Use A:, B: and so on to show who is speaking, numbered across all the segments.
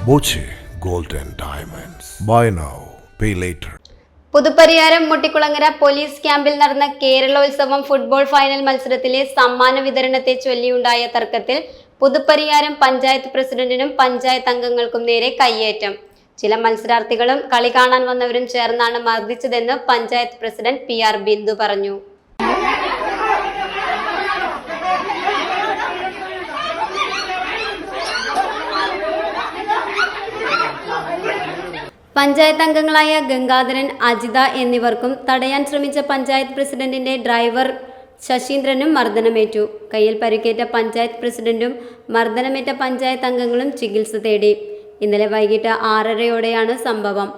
A: Boche Gold and Diamonds. Buy now, pay later.
B: Puthupariyaram Muttikulangara police ക്യാമ്പിൽ നടന്ന കേരളോത്സവം football final മത്സരത്തിലെ സമ്മാന വിതരണത്തെ ചൊല്ലിയുണ്ടായ തർക്കത്തിൽ പുതുപ്പരിയാരം പഞ്ചായത്ത് പ്രസിഡന്റിനും പഞ്ചായത്ത് അംഗങ്ങൾക്കും നേരെ കയ്യേറ്റം. ചില മത്സരാർത്ഥികളും കളി കാണാൻ വന്നവരും ചേർന്നാണ് മർദ്ദിച്ചതെന്ന് പഞ്ചായത്ത് പ്രസിഡന്റ് PR ബിന്ദു പറഞ്ഞു. പഞ്ചായത്ത് അംഗങ്ങളായ ഗംഗാധരൻ, അജിത എന്നിവർക്കും തടയാൻ ശ്രമിച്ച പഞ്ചായത്ത് പ്രസിഡന്റിന്റെ ഡ്രൈവർ ശശീന്ദ്രനും മർദ്ദനമേറ്റു. കയ്യിൽ പരിക്കേറ്റ പഞ്ചായത്ത് പ്രസിഡന്റും മർദ്ദനമേറ്റ പഞ്ചായത്ത് അംഗങ്ങളും ചികിത്സ തേടി. ഇന്നലെ വൈകിട്ട് 6:30-ഓടെയാണ് സംഭവം.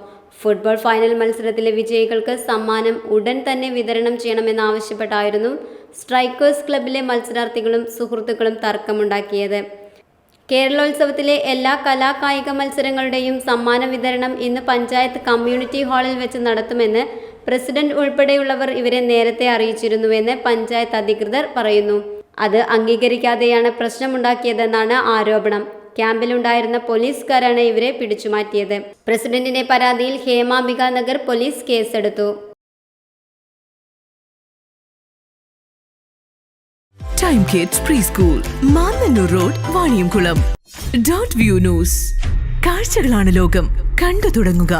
B: ഫുട്ബോൾ ഫൈനൽ മത്സരത്തിലെ വിജയികൾക്ക് സമ്മാനം ഉടൻ തന്നെ വിതരണം ചെയ്യണമെന്നാവശ്യപ്പെട്ടായിരുന്നു സ്ട്രൈക്കേഴ്സ് ക്ലബിലെ മത്സരാർത്ഥികളും സുഹൃത്തുക്കളും തർക്കമുണ്ടാക്കിയത്. കേരളോത്സവത്തിലെ എല്ലാ കലാകായിക മത്സരങ്ങളുടെയും സമ്മാന വിതരണം ഇന്ന് പഞ്ചായത്ത് കമ്മ്യൂണിറ്റി ഹാളിൽ വെച്ച് നടത്തുമെന്ന് പ്രസിഡന്റ് ഉൾപ്പെടെയുള്ളവർ ഇവരെ നേരത്തെ അറിയിച്ചിരുന്നുവെന്ന് പഞ്ചായത്ത് അധികൃതർ പറയുന്നു. അത് അംഗീകരിക്കാതെയാണ് പ്രശ്നമുണ്ടാക്കിയതെന്നാണ് ആരോപണം. ക്യാമ്പിലുണ്ടായിരുന്ന പോലീസുകാരാണ് ഇവരെ പിടിച്ചുമാറ്റിയത്. പ്രസിഡന്റിന്റെ പരാതിയിൽ ഹേമാംബിക നഗർ പോലീസ് കേസെടുത്തു.
C: Time Kids Preschool, Mannannur road, Vaniyamkulam. .view News. കാഴ്ചകളാണ് ലോകം, കണ്ടു തുടങ്ങുക.